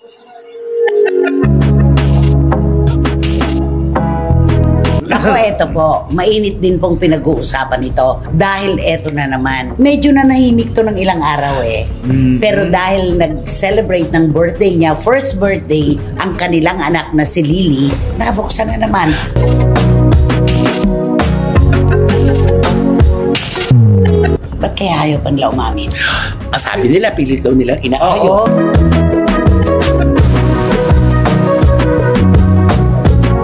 Ako, eto po, mainit din pong pinag-uusapan ito dahil eto na naman. Medyo nanahimik to ng ilang araw Pero dahil nag-celebrate ng birthday niya, first birthday, ang kanilang anak na si Lily, nabuksan na naman. Ba't kaya ayaw pa nila umamin? Sabi nila, pilit daw nilang inaayos.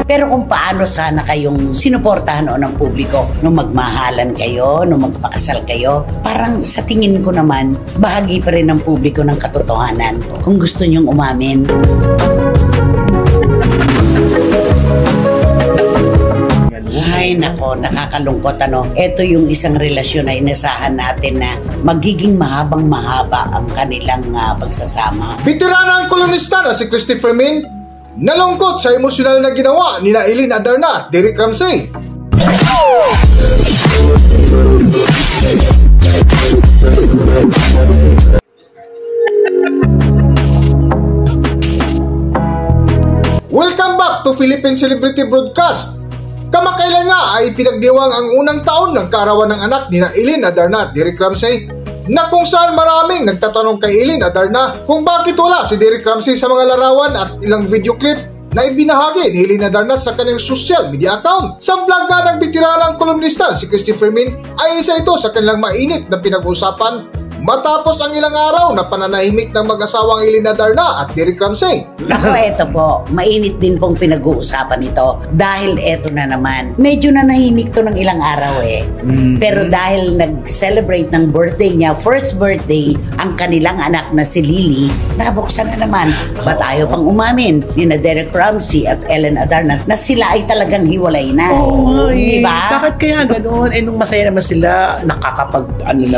Pero kung paano sana kayong sinuportahan o ng publiko nung magmahalan kayo, nung magpakasal kayo, parang sa tingin ko naman, bahagi pa rin ng publiko ng katotohanan kung gusto nyong umamin. Ay nako, nakakalungkot Ito yung isang relasyon na inasahan natin na magiging mahabang mahaba ang kanilang pagsasama. Veteranang kolonista na si Christopher Min, nalungkot sa emosyonal na ginawa ni Eileen Adarna at Derek Ramsey. Welcome back to Philippine Celebrity Broadcast. Kamakailan nga ay pinagdiwang ang unang taon ng kaarawan ng anak ni Eileen Adarna at Derek Ramsey, na kung saan maraming nagtatanong kay Eileen Adarna kung bakit wala si Derek Ramsey sa mga larawan at ilang video clip na ibinahagi ni Eileen Adarna sa kanyang social media account. Sa vlog nga ng veteranang kolumnista si Christopher Min ay isa ito sa kanilang mainit na pinag-usapan matapos ang ilang araw na pananahimik ng mag-asawang Eileen Adarna at Derek Ramsey. Ako, eto po, mainit din pong pinag-uusapan ito dahil eto na naman. Medyo nanahimik to ng ilang araw Pero dahil nag-celebrate ng birthday niya, first birthday, ang kanilang anak na si Lily, nabuksan na naman. Ba't ayaw pang umamin ni na Derek Ramsey at Ellen Adarna na sila ay talagang hiwalay na? Oo, diba? Bakit kaya ganoon? Nung masaya naman sila, nakakapag,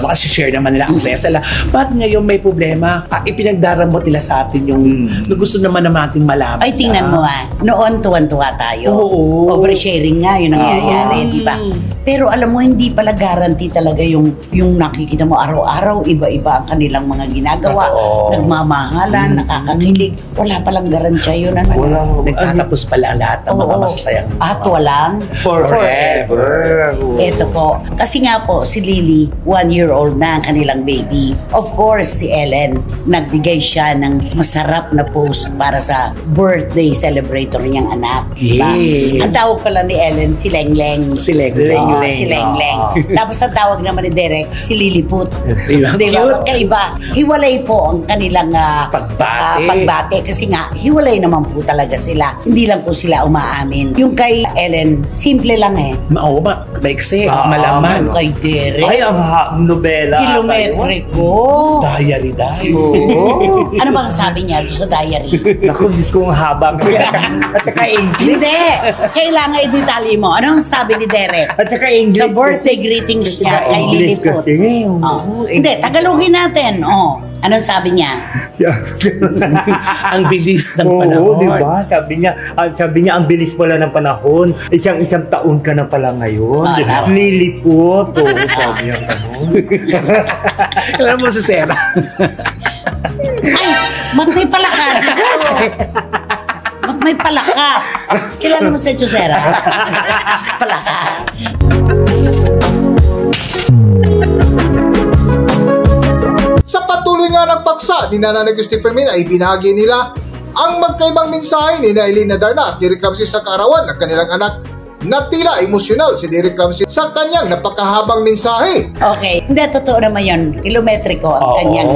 kasi share naman nila ang saya sila. Bakit ngayon may problema? Ipinagdaramot nila sa atin yung gusto naman natin malaman. Ay, tingnan mo noon tuwan-tuwa tayo. Oo. Oversharing nga yun ang nangyayari, di ba? Pero alam mo, hindi pala guarantee talaga yung nakikita mo araw-araw, iba-iba ang kanilang mga ginagawa. Nagmamahalan, nakakakilig. Wala palang garantiya yun. Nagtatapos pala lahat ng mga masasayang. At walang forever. Ito po. Kasi nga po, si Lily, 1-year-old na ang kanilang baby. Of course, si Ellen, nagbigay siya ng masarap na post para sa birthday celebrator niyang anak. Diba? Yes. Ang tawag pala ni Ellen, si Lengleng. Si Lengleng. Si Lengleng. Tapos ang tawag naman ni Derek, si Lilliput. Diba? Magkaiba. Hiwalay po ang kanilang pagbate. Kasi nga, hiwalay naman po talaga sila. Hindi lang po sila umaamin. Yung kay Ellen, simple lang Maiksi, malaman. Yung kay Derek, ay, ang nobela. kilometriko. Diary. Ano bang sabi niya doon sa diary? Naku, Diyos ko ang haba. At saka English. Hindi. Kailangan i-detalye mo. Ano ang sabi ni Derek? At saka English. Sa birthday greetings niya kay English Lilliput. kasi. Hindi, Tagalogin natin. Anong sabi niya? Ang bilis ng panahon. Oo, diba? Sabi niya, ang bilis pala ng panahon. Isang taon ka na pala ngayon. Lilliput. Sabi niya ganun. Alam mo si Sarah. Ay, mat may palaka. Mat may palaka. Kilala mo si Chusera? Palaka. Sa patuloy nga ng paksa ni Nanay Christopher Min ay binahagi nila ang magkaibang mensahe ni Eileen Adarna at Derek Ramsey sa kaarawan ng kanilang anak na tila emosyonal si Derek Ramsey sa kanyang napakahabang mensahe. Okay, hindi, totoo naman yun. Kilometriko ang kanyang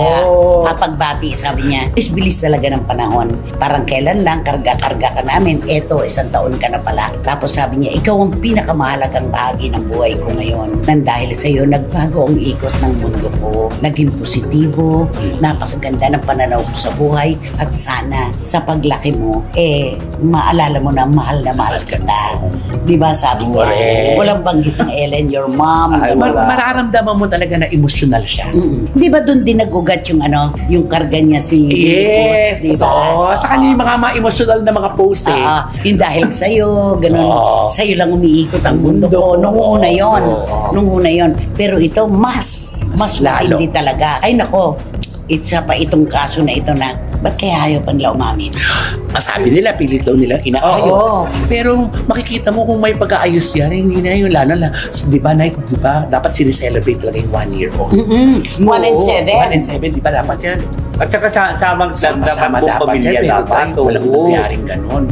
pagbati, sabi niya. Bilis talaga ng panahon. Parang kailan lang, karga-karga ka namin. Eto, 1 taon ka na pala. Tapos sabi niya, ikaw ang pinakamahalagang bahagi ng buhay ko ngayon. Nang dahil sa iyo, nagbago ang ikot ng mundo ko. Naging positibo, napakaganda ng pananaw ko sa buhay. At sana, sa paglaki mo, maalala mo na mahal kita. Diba sabi niya? Walang banggit ng Ellen, your mom. Mararamdaman mo talaga na emotional siya. Di ba doon din nagugat yung yung karga niya si Yes, diba? totoo. Sa kanya yung mga emotional na mga post yung dahil sa'yo, ganun. Sa'yo lang umiikot ang mundo ko. Nung una yon. Pero ito, mas lalo. hindi talaga. Ay nako, isa pa itong kaso na ito na Ba't kaya ayaw pa nila umamin? Ang sabi nila, pilit daw nilang inaayos. Oo. Pero makikita mo kung may pag-aayos yan, hindi na yun. Lalo na, di ba, Night, di ba, dapat sineselebrate talaga yung 1 year old. 1 and 7. 1 and 7, di ba, dapat yan? At saka Sama dapat yan, pero tayo, walang nangyaring ganon.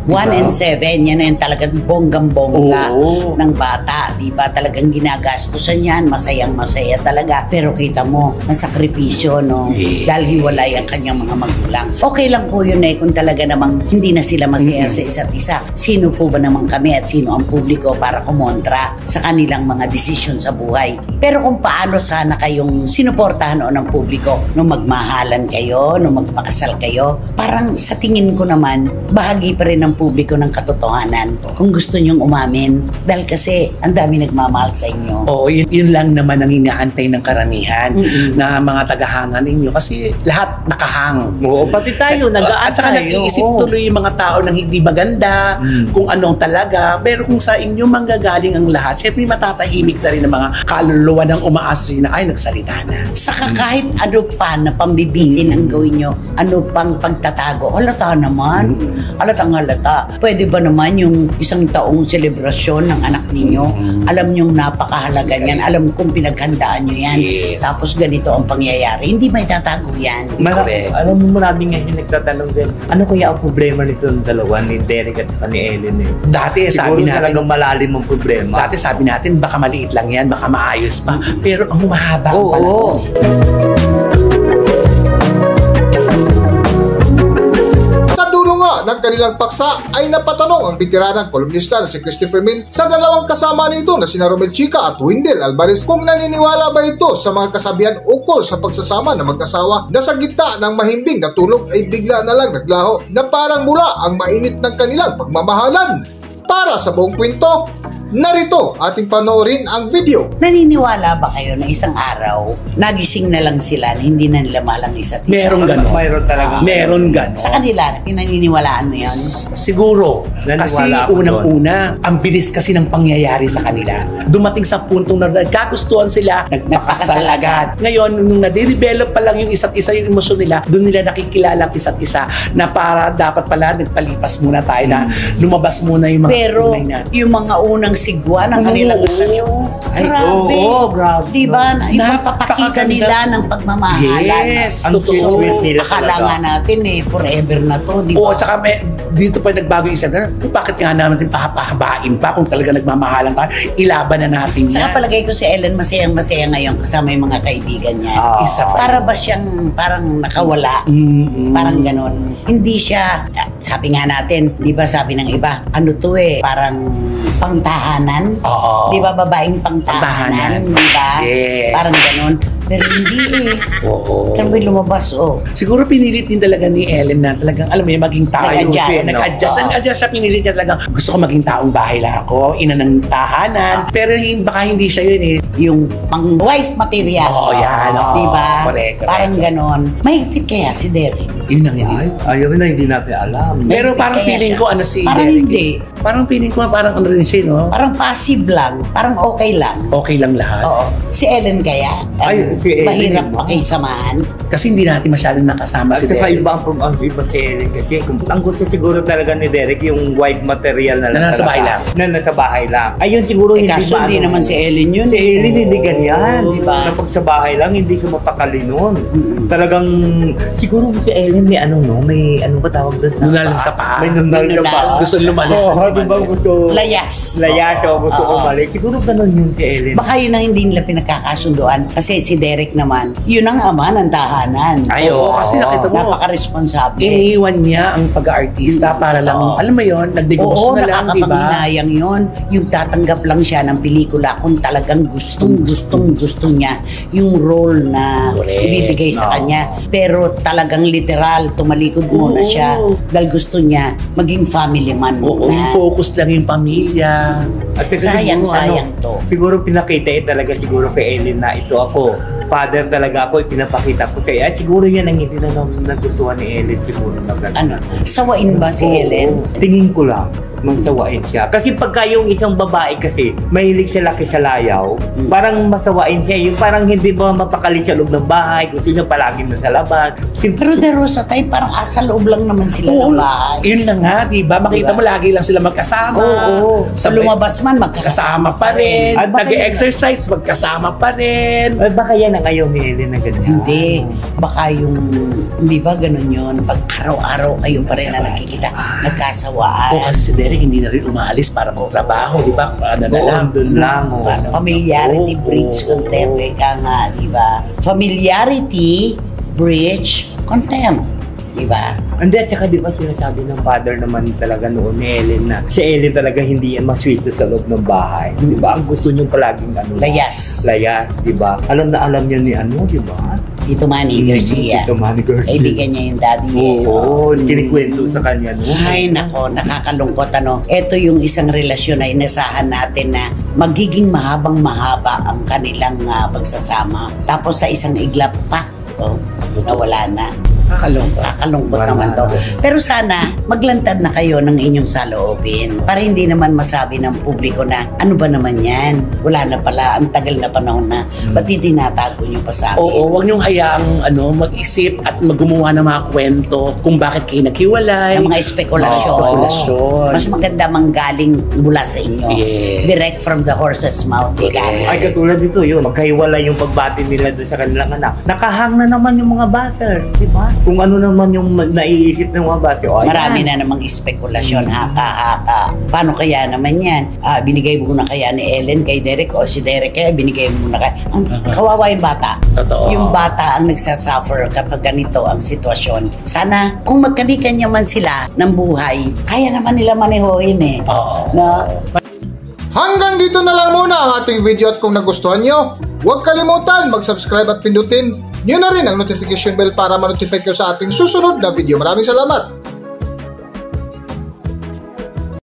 1 and 7, yan na yung talagang bonggang-bongga Oo. ng bata. Diba? Talagang ginagastusan yan. Masayang-masaya talaga. Pero kita mo, nasakripisyo, no? Yes. Dahil hiwalay ang kanyang mga magulang. Okay lang po yun kung talaga namang hindi na sila masaya sa isa't isa. Sino po ba naman kami at sino ang publiko para kumontra sa kanilang mga desisyon sa buhay? Pero kung paano sana kayong sinuportahan o ng publiko nung magmahalan kayo, nung magpakasal kayo, parang sa tingin ko naman, bahagi pa rin ng publiko ng katotohanan kung gusto nyong umamin. Dahil kasi ang dami nagmamahal sa inyo. Oo, yun lang naman ang inaantay ng karamihan na mga tagahanga ninyo kasi lahat nakahang. Oo, pati tayo, At saka nag-iisip tuloy yung mga tao ng hindi maganda, kung anong talaga. Pero kung sa inyo manggagaling ang lahat, syempre matatahimik na rin ang mga kaluluwa ng umaasa na ay nagsalita na. Saka kahit ano pa na pambibitin ang gawin nyo, ano pang pagtatago, halata naman. Halatang halata. Pwede ba naman yung isang taong selebrasyon ng anak ninyo? Alam nyong napakahalaga niyan. Alam kong pinaghandaan nyo yan. Yes. Tapos ganito ang pangyayari. Hindi may tatago yan. Correct. Alam mo, marami nga yung nagtatanong din, ano kaya ang problema nito ng dalawa, ni Derek at saka ni Ellen? Dati Siguro sabi natin, talagang malalim ang problema. dati sabi natin baka maliit lang yan, baka maayos pa. Pero ang mahaba ang Oo. panahon. Sa dulo nga ng kanilang paksa ay napatanong ang bitiranang kolumnista na si Christopher Min sa dalawang kasama nito na sina Romel Chica at Windel Alvarez kung naniniwala ba ito sa mga kasabihan ukol sa pagsasama ng mag-asawa na sa gitna ng mahimbing na tulog ay bigla na lang naglaho na parang mula ang mainit ng kanilang pagmamahalan. Para sa buong kwento, narito ating panoorin ang video. Naniniwala ba kayo na isang araw, nagising na lang sila na hindi na nila mahal ang isa't isa? Meron ganon. Mayroon talaga. Meron ganon. Sa kanila, pinaniniwalaan mo yun? Siguro. Kasi Naniwala ako unang-una, ang bilis kasi ng pangyayari sa kanila. Dumating sa puntong na nagkagustuhan sila, nagpakasal agad. Ngayon, nung nade-develop pa lang yung isa't isa yung emosyon nila, doon nila nakikilala ang isa't isa na para dapat pala nagpalipas muna tayo na lumabas muna yung mga Pero tunay natin. yung mga unang sigwa ng kanilang relasyon, Ay, grabe. oo, grabe. Diba? Yung Napakaganda. pagpapakita nila ng pagmamahalan. Yes, Ang totoo. sweet nila Akala talaga. nga natin forever na to, di ba? Oo, tsaka dito pa nagbago yung isip na, bakit nga natin pahabain pa kung talaga nagmamahalan ka, ilaban na natin yan. Saka palagay ko si Ellen masayang-masaya ngayon kasama yung mga kaibigan niya. Isa pa. Para ba siyang parang nakawala? Parang ganon. Hindi siya, sabi nga natin, di ba sabi ng iba, ano to parang pangtahanan. Oo. Di ba babaeng pangtahanan? Di ba? Yes. Parang ganon. Pero hindi Oo. Kaya may lumabas, Siguro pinilit din talaga ni Ellen na talagang, alam mo yun, maging tao. Nag-adjust, siya. no? Nag-adjust. Oo. Nag-adjust siya, pinilit niya talagang, gusto ko maging taong bahay lang ako, ina ng tahanan. Pero baka hindi siya yun Yung pang-wife material. Oo, yan. Oo, Di ba? correct. Parang ganon. Mahigpit kaya si Derek? Yun ang hindi. Ayaw na, hindi natin alam. Pero parang Kaya feeling siya. ko si Parang Derek. hindi. Parang feeling ko parang ano rin siya, no? Parang passive lang. Parang okay lang. Okay lang lahat. Oo. Si Ellen kaya? Ay, si Ellen, mahirap no? pakisamahan. Kasi hindi natin masyadong nakasama At si saka Derek. iba ang iba si Ellen kasi ang gusto siguro talaga ni Derek yung white material na Na nasa talaga. bahay lang. Na nasa bahay lang. Ayun siguro hindi Kaso hindi maano. naman si Ellen yun. Si Ellen hindi ganyan. Di ba? Na pag sa bahay lang, hindi siya mapakali nun. Talagang, siguro si Ellen may may ano ba tawag doon sa Nunal sa paa. May nunal May sa paa. nunal. Gusto lumalis na Oo, di ba lumalis. gusto? Layas. Layas o gusto Oo. umalis. Siguro ganun yun si Ellen. Baka yun ang hindi nila pinagkakasunduan. Kasi si Derek naman, yun ang ama ng tahanan. Ay, oo, kasi nakita mo, Napaka-responsable. iniiwan niya ang pag-aartista para lang, Oo. alam mo yun, nagdegosyo Oo, na lang, di ba? nakakapanghinayang yun. Yung tatanggap lang siya ng pelikula kung talagang gusto niya yung role na Correct. ibibigay sa No. kanya. Pero talagang literal, tumalikod muna Oo. siya dahil gusto niya maging family man Oo, muna. yung focus lang yung pamilya. At saka Sayang siguro, to. siguro pinakita talaga siguro kay Ellen na ito ako. Father talaga ako, pinapakita ko sa iya. Siguro yan ang hindi na nagustuhan ni Ellen siguro na gano'n. Ano, sawain ba si Oo, Ellen? Tingin ko lang. Masawain siya. Kasi pagka yung isang babae kasi, mahilig sa laki sa layaw, parang masawain siya. Yung parang hindi ba mapakali sa loob ng bahay, gusto niya palagi na sa labas. Pero the Rosa time, parang asa loob lang naman sila ng bahay. Yun na nga, diba? Makita mo lagi lang sila magkasama. Oo. Sa lumabas man, magkasama pa rin. At nag-exercise, magkasama pa rin. Ay, baka yan ang ayaw ni Ellen na ganyan. Hindi. Baka yung, hindi ba ganun yun? Pag araw-araw kayo pa rin na nakikita, nagkasawaan. O kasi si Derek hindi na rin umaalis para magtrabaho, di ba? Ano na lang. Doon lang. Familiarity breeds contempt. Ika nga, di ba? Familiarity breeds contempt. Di ba? Hindi, at saka di ba sinasabi ng father naman talaga noon ni Ellen na si Ellen talaga hindi yan maswito sa loob ng bahay. Di ba? Ang gusto niyo palaging layas. Layas, di ba? Alam na alam niya ni di ba? Tito Manny Garcia. Tito Manny Garcia. Kaibigan niya yung daddy niya. Oo, kinikwento sa kanya. No? Ay, nako, nakakalungkot. Ito yung isang relasyon na inasahan natin na magiging mahabang-mahaba ang kanilang pagsasama. Tapos sa isang iglap pa, nawala na. Kakalungkot naman to. Pero sana, maglantad na kayo ng inyong saloobin para hindi naman masabi ng publiko na ano ba naman yan? Wala na pala, ang tagal na panahon na. Ba't tinatago nyo pa sa akin? Oo, huwag niyong hayaang mag-isip at gumawa ng mga kwento kung bakit kayo naghiwalay. Ng mga spekulasyon. Mas maganda manggaling mula sa inyo. Yes. Direct from the horse's mouth. Ay, katulad dito yun. Magkahiwalay yung pagbati nila doon sa kanilang anak. Nakahang na naman yung mga buzzers, di ba? Kung ano naman yung naiisip ng mga base. Marami na namang spekulasyon, haka-haka. Paano kaya naman yan? Binigay mo na kaya ni Ellen kay Derek o si Derek kaya binigay mo na kaya. Ang kawawa yung bata. Totoo. Yung bata ang nagsasuffer kapag ganito ang sitwasyon. Sana kung magkani-kanya man sila ng buhay, kaya naman nila manehoin eh. Oo. No? Hanggang dito na lang muna ang ating video at kung nagustuhan nyo, huwag kalimutan mag-subscribe at pindutin nyo na rin ang notification bell para ma-notify kayo sa ating susunod na video. Maraming salamat!